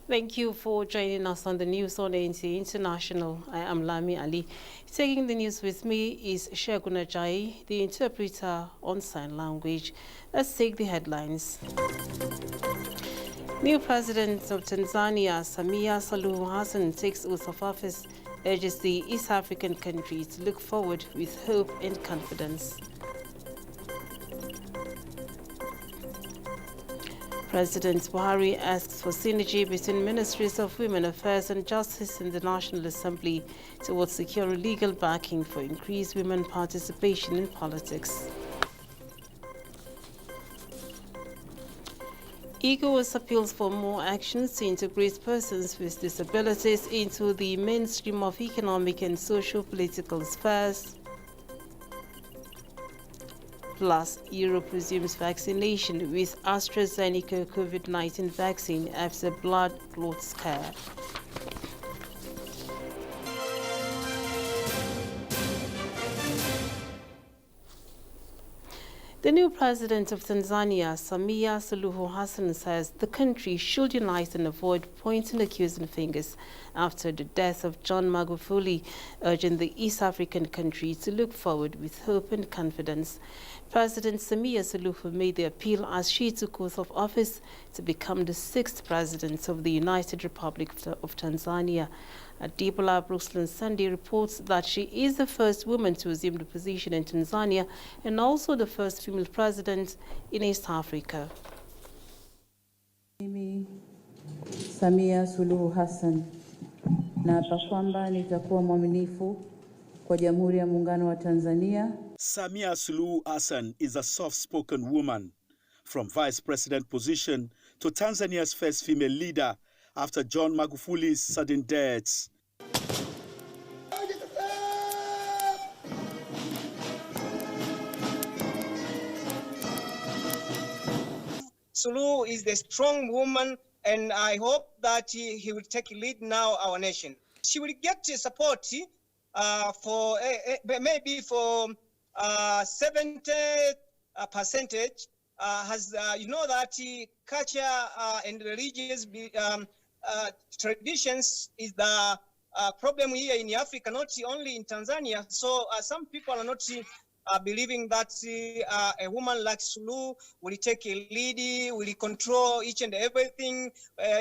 Thank you for joining us on the news on NTA International. I am Lami Ali. Taking the news with me is Shegun Ajayi, the interpreter on sign language. Let's take the headlines. New President of Tanzania, Samia Suluhu Hassan, takes oath of office, urges the East African country to look forward with hope and confidence. President Buhari asks for synergy between Ministries of Women Affairs and Justice in the National Assembly towards securing legal backing for increased women participation in politics. ECOWAS appeals for more actions to integrate persons with disabilities into the mainstream of economic and socio-political spheres. Plus, Europe resumes vaccination with AstraZeneca COVID-19 vaccine after blood clot scare. The new president of Tanzania, Samia Suluhu Hassan, says the country should unite and avoid pointing accusing fingers after the death of John Magufuli, urging the East African country to look forward with hope and confidence. President Samia Suluhu made the appeal as she took oath of office to become the 6th president of the United Republic of Tanzania. Adibola Brooksland Sunday reports that she is the first woman to assume the position in Tanzania and also the first female president in East Africa. Mimi Samia Suluhu Hassan naapa kwamba nitakuwa mwaminifu kwa Jamhuri ya Muungano wa Tanzania. Samia Suluhu Hassan is a soft-spoken woman, from vice president position to Tanzania's first female leader after John Magufuli's sudden death. Suluhu is the strong woman, and I hope that he will take lead now our nation. She will get support for maybe for 70%. Has you know that culture and religious traditions is the problem here in Africa, not only in Tanzania. So some people are not believing that a woman like Suluhu will take a lead, will control each and everything,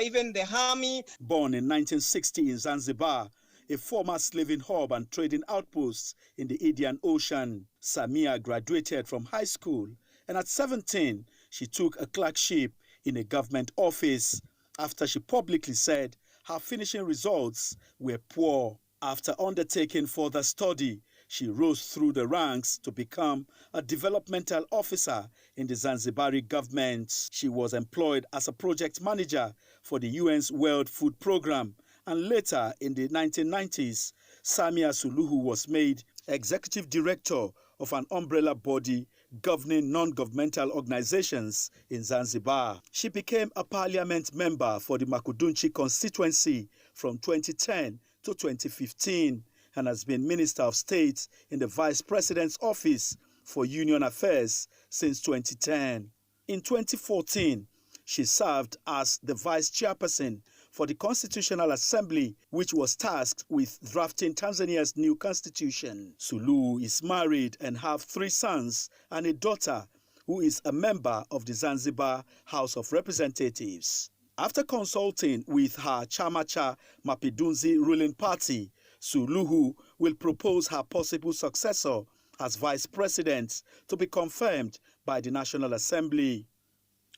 even the army. Born in 1960 in Zanzibar, a former slaving hub and trading outpost in the Indian Ocean, Samia graduated from high school, and at 17, she took a clerkship in a government office after she publicly said her finishing results were poor. After undertaking further study, she rose through the ranks to become a developmental officer in the Zanzibari government. She was employed as a project manager for the UN's World Food Programme, and later in the 1990s, Samia Suluhu was made executive director of an umbrella body governing non-governmental organizations in Zanzibar. She became a parliament member for the Makudunchi constituency from 2010 to 2015 and has been Minister of State in the Vice President's Office for Union Affairs since 2010. In 2014, she served as the Vice Chairperson for the Constitutional Assembly, which was tasked with drafting Tanzania's new constitution. Suluhu is married and have 3 sons and a daughter who is a member of the Zanzibar House of Representatives. After consulting with her Chamacha Mapinduzi ruling party, Suluhu will propose her possible successor as vice president to be confirmed by the National Assembly.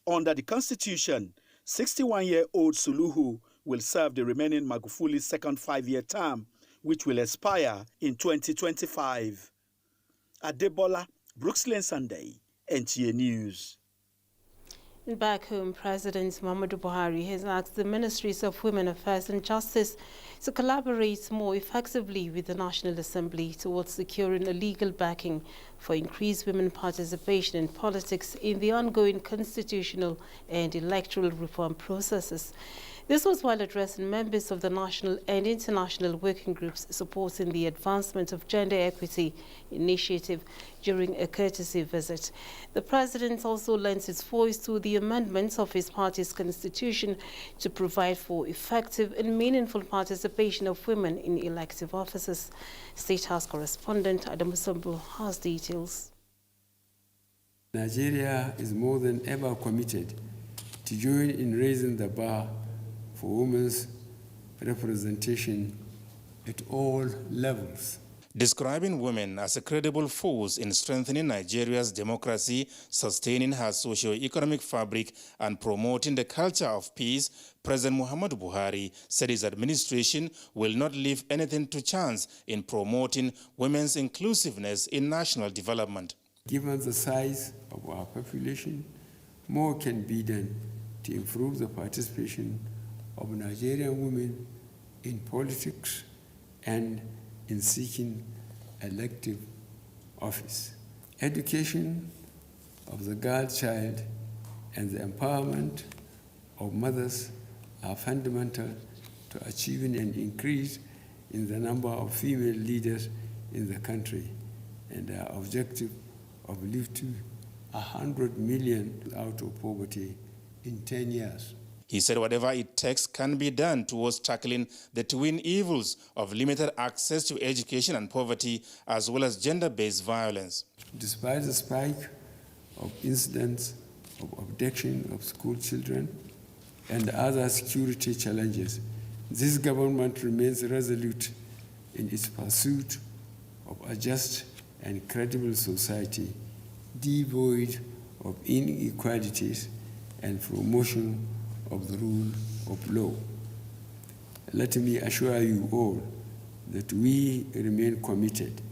Under the constitution, 61-year-old Suluhu will serve the remaining Magufuli's second 5-year term, which will expire in 2025. Adebola, Brooksland Sunday, NTA News. Back home, President Muhammadu Buhari has asked the Ministries of Women Affairs and Justice to collaborate more effectively with the National Assembly towards securing a legal backing for increased women participation in politics in the ongoing constitutional and electoral reform processes. This was while addressing members of the national and international working groups supporting the advancement of gender equity initiative during a courtesy visit. The president also lent his voice to the amendments of his party's constitution to provide for effective and meaningful participation of women in elective offices. State House correspondent Adam Sambu has details. Nigeria is more than ever committed to join in raising the bar for women's representation at all levels. Describing women as a credible force in strengthening Nigeria's democracy, sustaining her socio-economic fabric, and promoting the culture of peace, President Muhammadu Buhari said his administration will not leave anything to chance in promoting women's inclusiveness in national development. Given the size of our population, more can be done to improve the participation of Nigerian women in politics and in seeking elective office. Education of the girl child and the empowerment of mothers are fundamental to achieving an increase in the number of female leaders in the country and our objective of lifting 100 million out of poverty in 10 years. He said whatever it takes can be done towards tackling the twin evils of limited access to education and poverty, as well as gender-based violence. Despite the spike of incidents of abduction of school children and other security challenges, this government remains resolute in its pursuit of a just and credible society, devoid of inequalities and promotion of the rule of law. Let me assure you all that we remain committed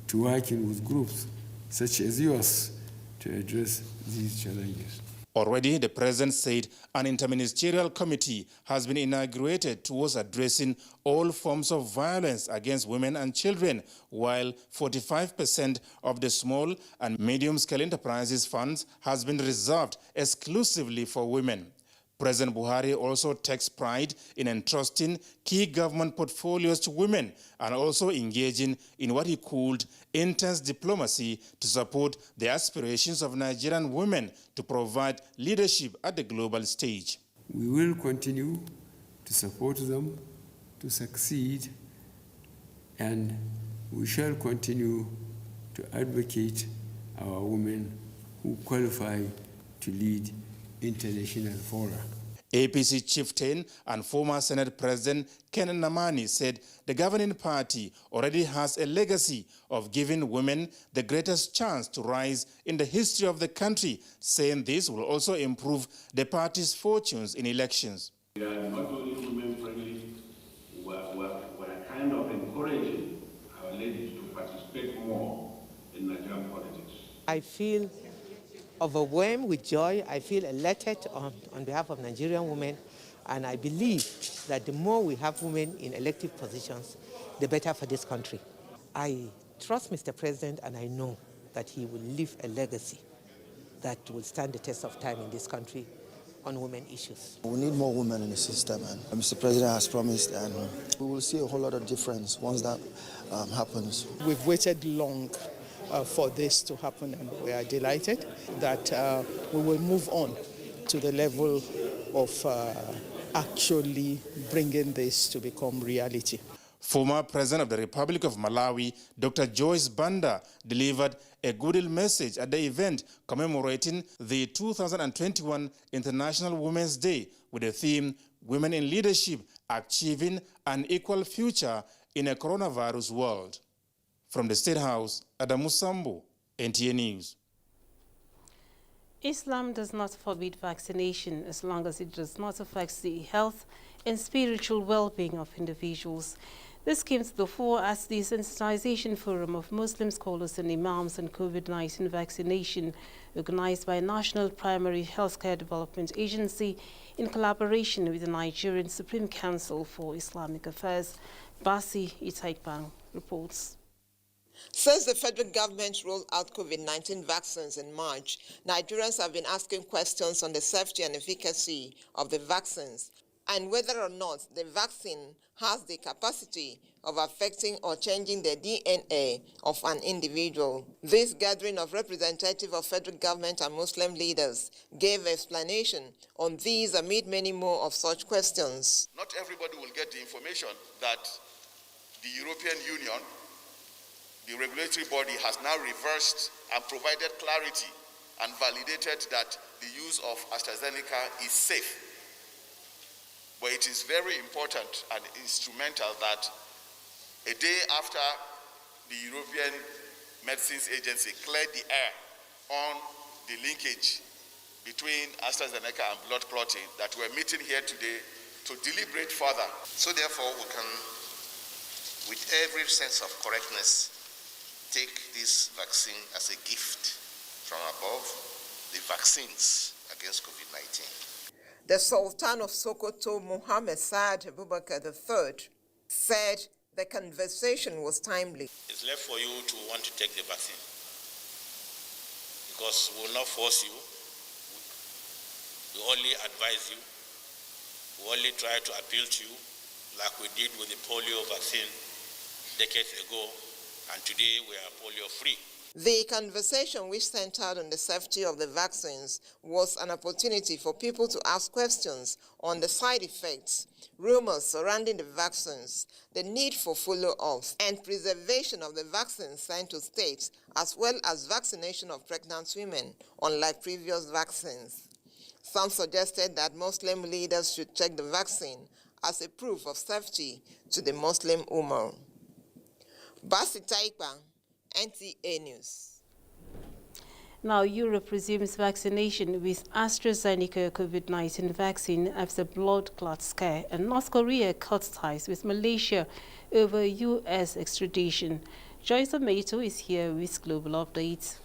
to working with groups such as yours to address these challenges. Already, the president said an interministerial committee has been inaugurated towards addressing all forms of violence against women and children, while 45% of the small and medium-scale enterprises funds has been reserved exclusively for women. President Buhari also takes pride in entrusting key government portfolios to women and also engaging in what he called intense diplomacy to support the aspirations of Nigerian women to provide leadership at the global stage. We will continue to support them to succeed, and we shall continue to advocate our women who qualify to lead international fora. APC chieftain and former Senate President Ken Namani said the governing party already has a legacy of giving women the greatest chance to rise in the history of the country, saying this will also improve the party's fortunes in elections. We are not only women-friendly, we're kind of encouraging our ladies to participate more in Nigerian politics. I feel overwhelmed with joy. I feel elated on behalf of Nigerian women, and I believe that the more we have women in elective positions, the better for this country. I trust Mr. President, and I know that he will leave a legacy that will stand the test of time in this country on women issues. We need more women in the system, and Mr. President has promised, and we will see a whole lot of difference once that happens. We've waited long for this to happen, and we are delighted that we will move on to the level of actually bringing this to become reality. Former President of the Republic of Malawi, Dr. Joyce Banda, delivered a goodwill message at the event commemorating the 2021 International Women's Day with the theme, Women in Leadership, Achieving an Equal Future in a Coronavirus World. From the State House, Adamu Sambu, NTA News. Islam does not forbid vaccination as long as it does not affect the health and spiritual well-being of individuals. This came to the fore at the Sensitization Forum of Muslim Scholars and Imams on COVID-19 vaccination, organized by National Primary Healthcare Development Agency in collaboration with the Nigerian Supreme Council for Islamic Affairs. Basi Itaikbang reports. Since the federal government rolled out COVID-19 vaccines in March, Nigerians have been asking questions on the safety and efficacy of the vaccines. and whether or not the vaccine has the capacity of affecting or changing the DNA of an individual. This gathering of representatives of federal government and Muslim leaders gave explanation on these amid many more of such questions. Not everybody will get the information that the European Union, the regulatory body, has now reversed and provided clarity and validated that the use of AstraZeneca is safe. But it is very important and instrumental that a day after the European Medicines Agency cleared the air on the linkage between AstraZeneca and blood clotting, that we're meeting here today to deliberate further. So therefore, we can, with every sense of correctness, take this vaccine as a gift from above, the vaccines against COVID-19. The Sultan of Sokoto, Mohammed Saad Abubakar III, said the conversation was timely. It's left for you to want to take the vaccine, because we will not force you. We only advise you. We only try to appeal to you, like we did with the polio vaccine decades ago, and today we are polio-free. The conversation, which centered on the safety of the vaccines, was an opportunity for people to ask questions on the side effects, rumors surrounding the vaccines, the need for follow-ups, and preservation of the vaccines sent to states, as well as vaccination of pregnant women, unlike previous vaccines. Some suggested that Muslim leaders should check the vaccine as a proof of safety to the Muslim Ummah. Basi Taipa, NTA News. Now, Europe resumes vaccination with AstraZeneca COVID-19 vaccine after blood clot scare, and North Korea cuts ties with Malaysia over U.S. extradition. Joyce Amato is here with global updates.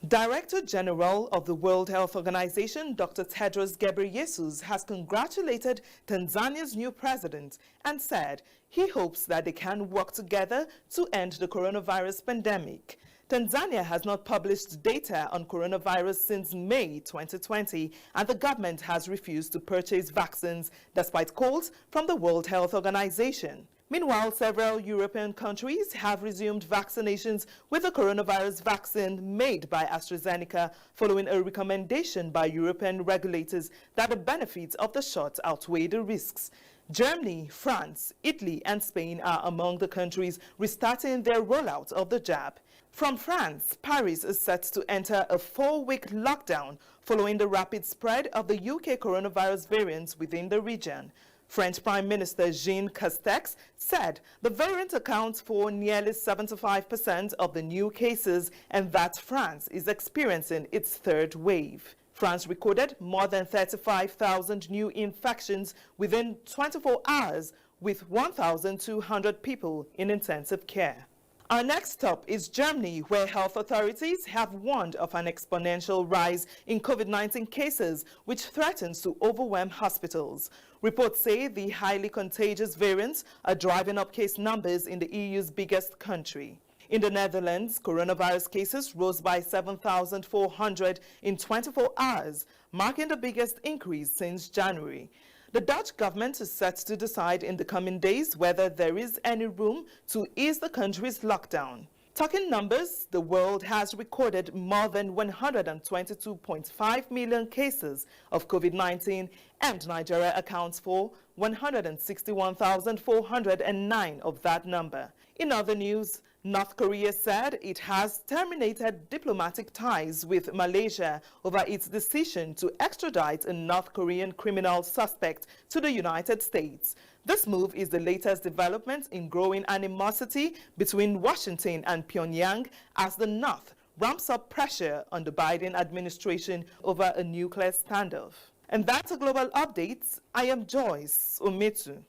Director General of the World Health Organization, Dr. Tedros Ghebreyesus, has congratulated Tanzania's new president and said he hopes that they can work together to end the coronavirus pandemic. Tanzania has not published data on coronavirus since May 2020, and the government has refused to purchase vaccines despite calls from the World Health Organization. Meanwhile, several European countries have resumed vaccinations with the coronavirus vaccine made by AstraZeneca following a recommendation by European regulators that the benefits of the shot outweigh the risks. Germany, France, Italy, and Spain are among the countries restarting their rollout of the jab. From France, Paris is set to enter a 4-week lockdown following the rapid spread of the UK coronavirus variants within the region. French Prime Minister Jean Castex said the variant accounts for nearly 75% of the new cases and that France is experiencing its third wave. France recorded more than 35,000 new infections within 24 hours, with 1,200 people in intensive care. Our next stop is Germany, where health authorities have warned of an exponential rise in COVID-19 cases, which threatens to overwhelm hospitals. Reports say the highly contagious variants are driving up case numbers in the EU's biggest country. In the Netherlands, coronavirus cases rose by 7,400 in 24 hours, marking the biggest increase since January. The Dutch government is set to decide in the coming days whether there is any room to ease the country's lockdown. Talking numbers, the world has recorded more than 122.5 million cases of COVID-19, and Nigeria accounts for 161,409 of that number. In other news, North Korea said it has terminated diplomatic ties with Malaysia over its decision to extradite a North Korean criminal suspect to the United States. This move is the latest development in growing animosity between Washington and Pyongyang as the North ramps up pressure on the Biden administration over a nuclear standoff. And that's a global update. I am Joyce Ometu.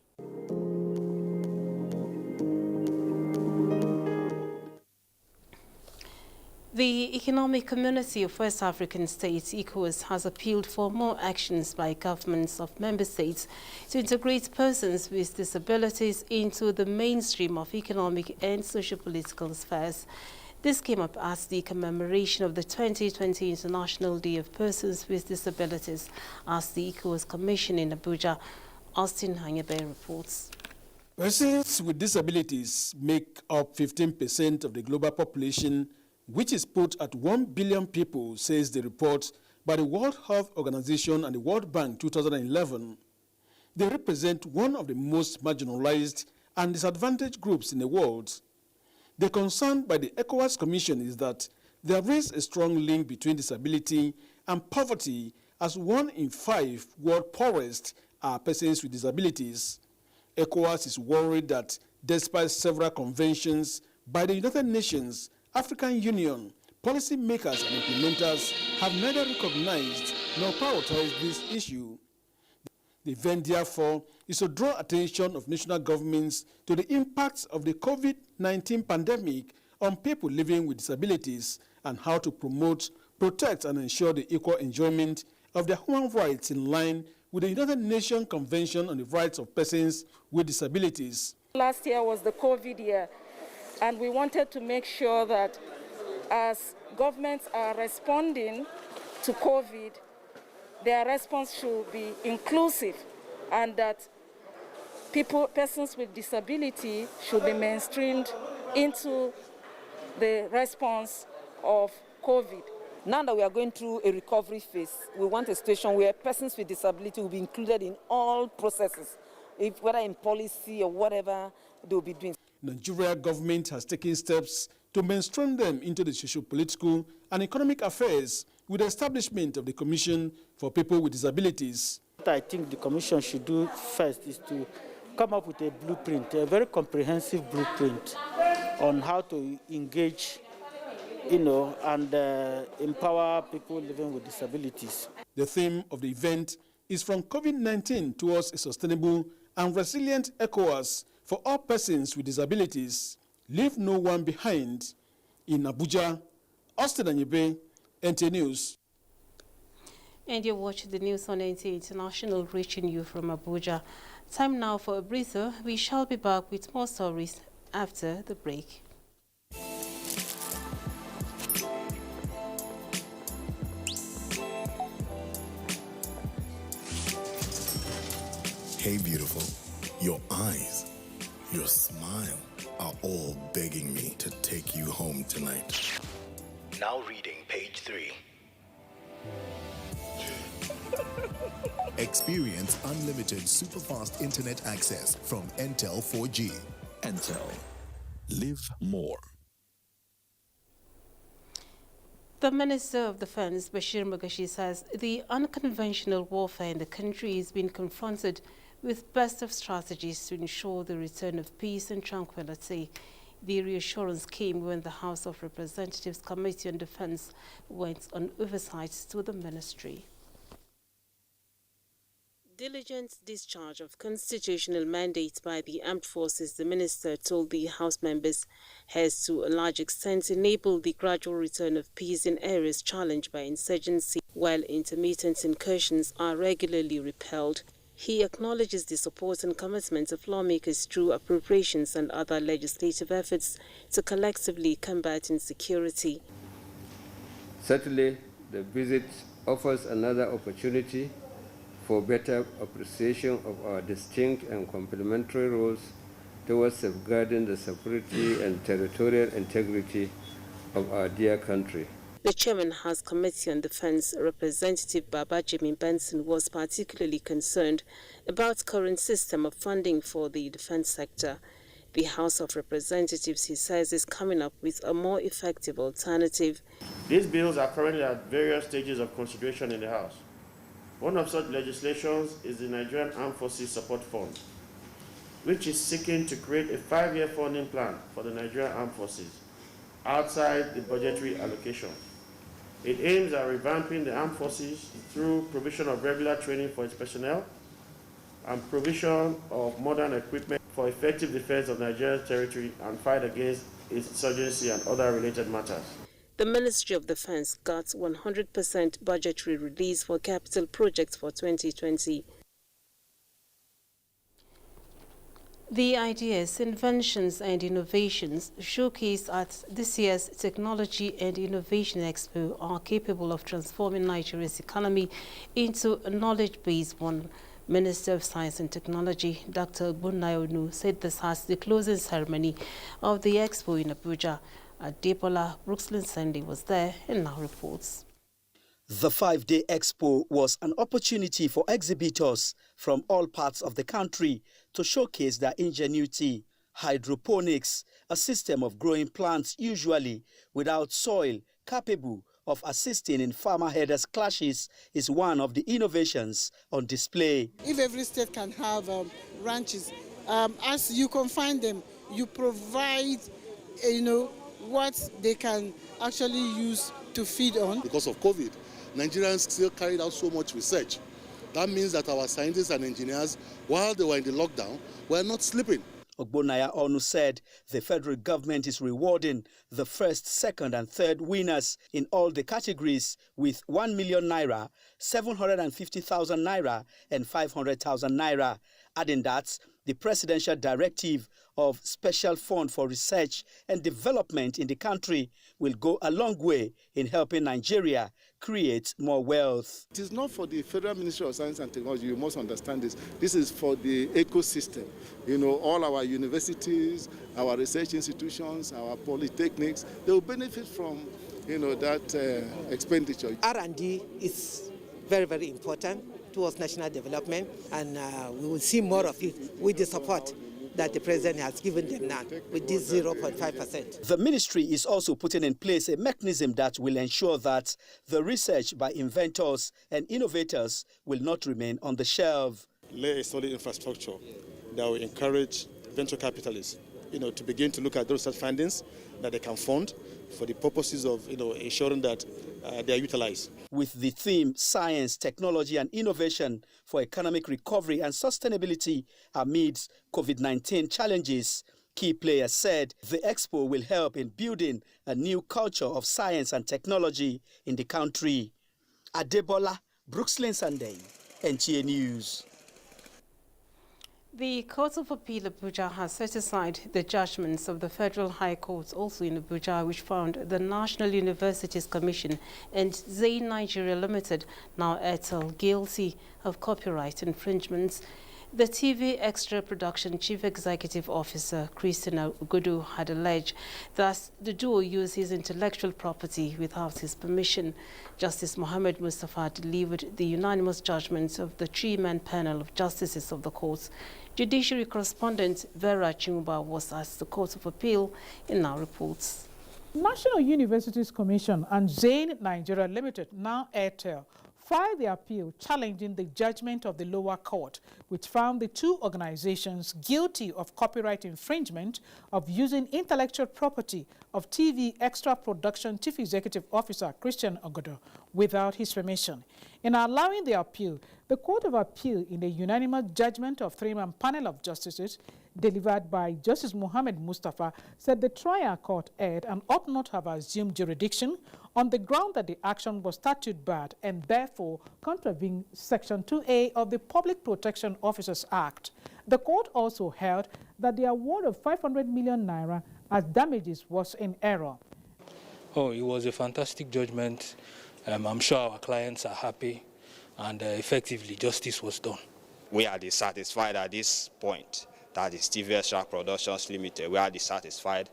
The Economic Community of West African States, ECOWAS, has appealed for more actions by governments of member states to integrate persons with disabilities into the mainstream of economic and socio-political spheres. This came up as the commemoration of the 2020 International Day of Persons with Disabilities as the ECOWAS Commission in Abuja. Austin Hanyabe reports. Persons with disabilities make up 15% of the global population, which is put at 1 billion people, says the report by the World Health Organization and the World Bank 2011. They represent one of the most marginalized and disadvantaged groups in the world. The concern by the ECOWAS Commission is that there is a strong link between disability and poverty, as 1 in 5 world poorest are persons with disabilities. ECOWAS is worried that despite several conventions by the United Nations, African Union, policymakers and implementers have neither recognized nor prioritized this issue. The event, therefore, is to draw attention of national governments to the impacts of the COVID-19 pandemic on people living with disabilities and how to promote, protect, and ensure the equal enjoyment of their human rights in line with the United Nations Convention on the Rights of Persons with Disabilities. Last year was the COVID year, and we wanted to make sure that as governments are responding to COVID, their response should be inclusive, and that persons with disability should be mainstreamed into the response of COVID. Now that we are going through a recovery phase, we want a situation where persons with disability will be included in all processes, whether in policy or whatever they will be doing. Nigeria government has taken steps to mainstream them into the socio-political and economic affairs with the establishment of the Commission for People with Disabilities. What I think the Commission should do first is to come up with a blueprint, a very comprehensive blueprint on how to engage, and empower people living with disabilities. The theme of the event is from COVID-19 towards a sustainable and resilient ECOWAS for all persons with disabilities. Leave no one behind. In Abuja, Austin Anyebe, NTA News. And you're watching the news on NTA International, reaching you from Abuja. Time now for a breather. We shall be back with more stories after the break. Hey beautiful, your eyes, your smile are all begging me to take you home tonight. Now reading page 3. Experience unlimited superfast internet access from Entel 4G. Entel. Live more. The Minister of Defense, Bashir Magashi, says the unconventional warfare in the country is being confronted with best of strategies to ensure the return of peace and tranquility. The reassurance came when the House of Representatives Committee on Defense went on oversight to the ministry. Diligent discharge of constitutional mandates by the armed forces, the minister told the House members, has to a large extent enabled the gradual return of peace in areas challenged by insurgency, while intermittent incursions are regularly repelled. He acknowledges the support and commitment of lawmakers through appropriations and other legislative efforts to collectively combat insecurity. Certainly, the visit offers another opportunity for better appreciation of our distinct and complementary roles towards safeguarding the security and territorial integrity of our dear country. The Chairman House Committee on Defense, Representative Baba Jimmy Benson, was particularly concerned about current system of funding for the defense sector. The House of Representatives, he says, is coming up with a more effective alternative. These bills are currently at various stages of consideration in the House. One of such legislations is the Nigerian Armed Forces Support Fund, which is seeking to create a 5-year funding plan for the Nigerian Armed Forces outside the budgetary allocation. It aims at revamping the armed forces through provision of regular training for its personnel and provision of modern equipment for effective defense of Nigeria's territory and fight against insurgency and other related matters. The Ministry of Defense got 100% budgetary release for capital projects for 2020. The ideas, inventions and innovations showcased at this year's Technology and Innovation Expo are capable of transforming Nigeria's economy into a knowledge-based one. Minister of Science and Technology, Dr. Bunayonu, said this as the closing ceremony of the expo in Abuja. Adebola Brooksland-Sandy was there and now reports. The 5-day expo was an opportunity for exhibitors from all parts of the country to showcase their ingenuity. Hydroponics, a system of growing plants usually without soil, capable of assisting in farmer herders clashes, is one of the innovations on display. If every state can have ranches, as you confine them, you provide, what they can actually use to feed on. Because of COVID, Nigerians still carried out so much research. That means that our scientists and engineers, while they were in the lockdown, were not sleeping. Ogbonnaya Onu said the federal government is rewarding the first, second and third winners in all the categories with 1 million naira, 750,000 naira and 500,000 naira, adding that the presidential directive of Special Fund for Research and Development in the country will go a long way in helping Nigeria create more wealth. It is not for the Federal Ministry of Science and Technology, you must understand this. This is for the ecosystem. All our universities, our research institutions, our polytechnics, they will benefit from, that expenditure. R&D is very, very important towards national development, and we will see more of it with the support that the president has given them now with this 0.5%. The ministry is also putting in place a mechanism that will ensure that the research by inventors and innovators will not remain on the shelf. Lay a solid infrastructure that will encourage venture capitalists, to begin to look at those research findings that they can fund for the purposes of, ensuring that they are utilized. With the theme Science, Technology and Innovation for Economic Recovery and Sustainability amidst COVID-19 challenges, key players said the expo will help in building a new culture of science and technology in the country. Adebola Brooksland-Sandy, NTA News. The Court of Appeal Abuja has set aside the judgments of the Federal High Court, also in Abuja, which found the National Universities Commission and Zain Nigeria Limited, now Airtel, guilty of copyright infringements. The TV Extra Production Chief Executive Officer, Christina Ugodu, had alleged that the duo used his intellectual property without his permission. Justice Mohammed Mustafa delivered the unanimous judgment of the three-man panel of justices of the court. Judiciary correspondent Vera Chimba was at the Court of Appeal and now reports. National Universities Commission and Zain Nigeria Limited, now Airtel, filed the appeal challenging the judgment of the lower court, which found the two organizations guilty of copyright infringement of using intellectual property of TV Extra Production Chief Executive Officer Christian Ogodo without his permission. In allowing the appeal, the Court of Appeal, in a unanimous judgment of three-man panel of justices delivered by Justice Mohammed Mustafa, said the trial court erred and ought not have assumed jurisdiction on the ground that the action was statute barred and therefore contravened Section 2A of the Public Protection Officers Act. The court also held that the award of 500 million naira as damages was in error. Oh, it was a fantastic judgment. I'm sure our clients are happy, and effectively justice was done. We are dissatisfied at this point. That is TV Extra Productions Limited. We are dissatisfied,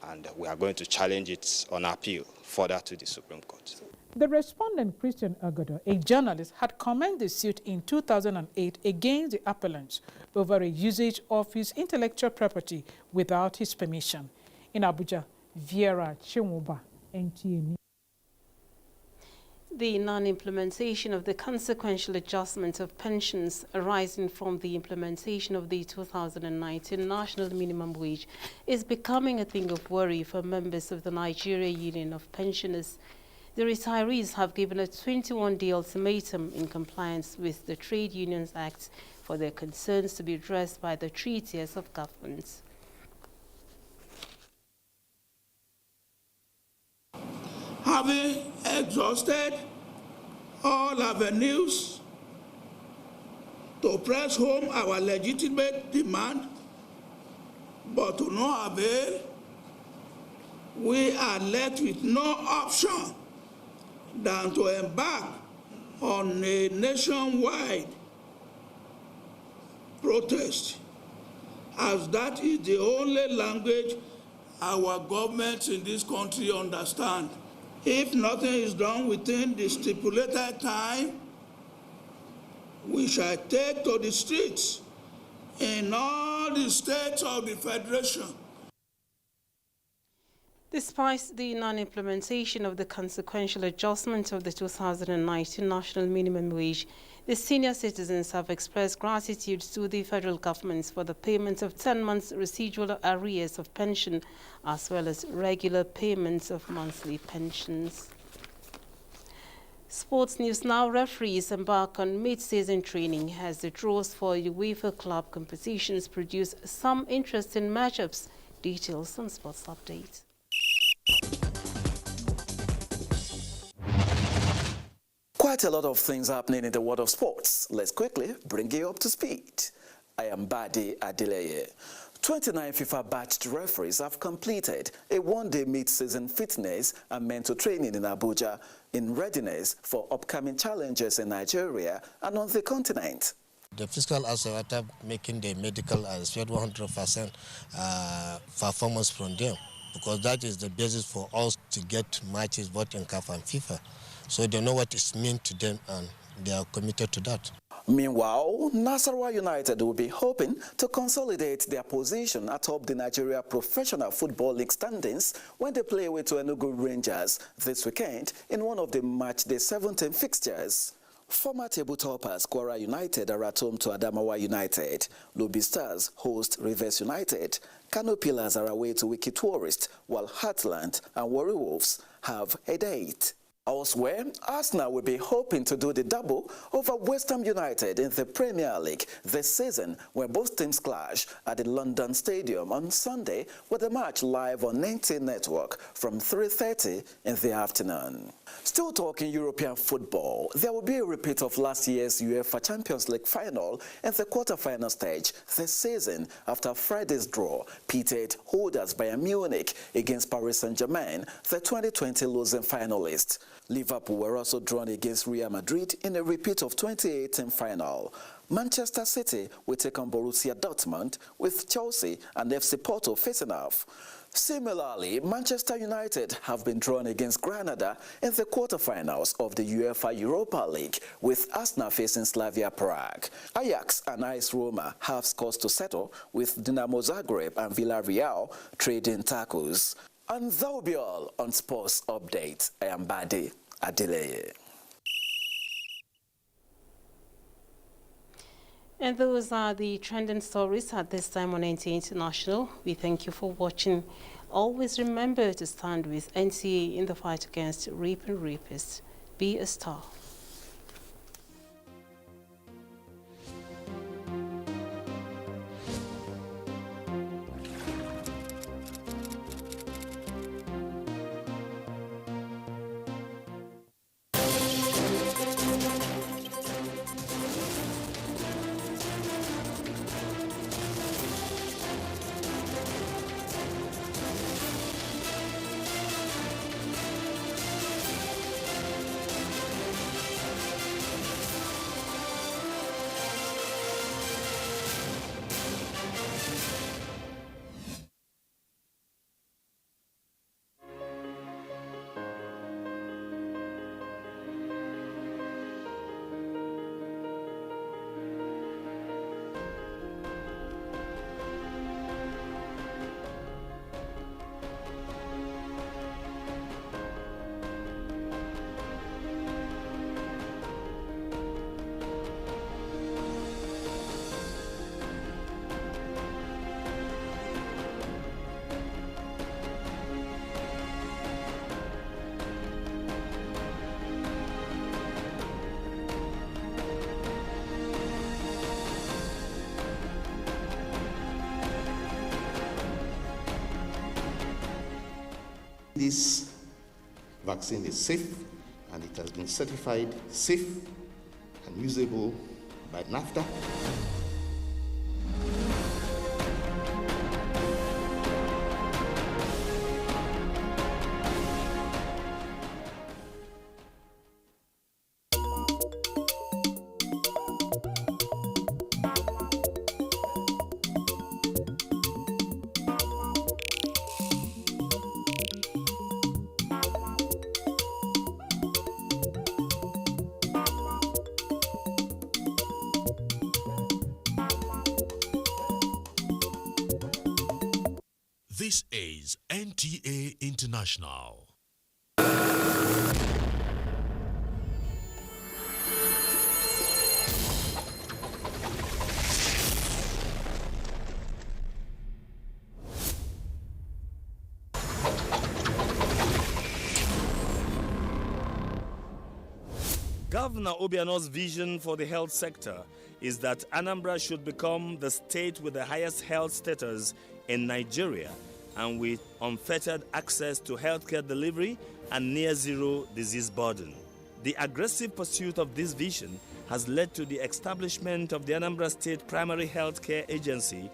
and we are going to challenge it on appeal further to the Supreme Court. The respondent, Christian Ogodo, a journalist, had commenced the suit in 2008 against the appellants over a usage of his intellectual property without his permission. In Abuja, Vera Chimba, NTA. The non-implementation of the consequential adjustment of pensions arising from the implementation of the 2019 National Minimum Wage is becoming a thing of worry for members of the Nigerian Union of Pensioners. The retirees have given a 21-day ultimatum in compliance with the Trade Unions Act for their concerns to be addressed by the three tiers of government. Having exhausted all avenues to press home our legitimate demand but to no avail, we are left with no option than to embark on a nationwide protest, as that is the only language our governments in this country understand. If nothing is done within the stipulated time, we shall take to the streets in all the states of the Federation. Despite the non-implementation of the consequential adjustment of the 2019 national minimum wage, the senior citizens have expressed gratitude to the federal government for the payment of 10 months residual arrears of pension, as well as regular payments of monthly pensions. Sports news now. Referees embark on mid-season training as the draws for UEFA club competitions produce some interesting matchups. Details on Sports Update. Quite a lot of things happening in the world of sports. Let's quickly bring you up to speed. I am Badi Adeleye. 29 FIFA-badged referees have completed a one-day mid-season fitness and mental training in Abuja in readiness for upcoming challenges in Nigeria and on the continent. The physical aspect after making the medical and 100% performance from them, because that is the basis for us to get matches both in CAF and FIFA. So they know what it means to them and they are committed to that. Meanwhile, Nasarawa United will be hoping to consolidate their position atop the Nigeria Professional Football League standings when they play away to Enugu Rangers this weekend in one of the matchday 17 fixtures. Former table toppers Kwara United are at home to Adamawa United. Lobi Stars host Rivers United. Kano Pillars are away to Wiki Tourist, while Heartland and Warri Wolves have a date. Elsewhere, Arsenal will be hoping to do the double over West Ham United in the Premier League this season, where both teams clash at the London Stadium on Sunday, with the match live on NTA Network from 3:30 in the afternoon. Still talking European football, there will be a repeat of last year's UEFA Champions League final in the quarter-final stage this season after Friday's draw pitted holders Bayern Munich against Paris Saint-Germain, the 2020 losing finalists. Liverpool were also drawn against Real Madrid in a repeat of 2018 final. Manchester City will take on Borussia Dortmund, with Chelsea and FC Porto facing off. Similarly, Manchester United have been drawn against Granada in the quarterfinals of the UEFA Europa League, with Arsenal facing Slavia Prague. Ajax and AS Roma have scores to settle, with Dinamo Zagreb and Villarreal trading tackles. And that will be all on Sports Update. I am Badi Adeleye. And those are the trending stories at this time on NTA International. We thank you for watching. Always remember to stand with NTA in the fight against rape and rapists. Be a star. This vaccine is safe and it has been certified safe and usable by NAFTA. This is NTA International. Governor Obiano's vision for the health sector is that Anambra should become the state with the highest health status in Nigeria and with unfettered access to healthcare delivery and near-zero disease burden. The aggressive pursuit of this vision has led to the establishment of the Anambra State Primary Health Care Agency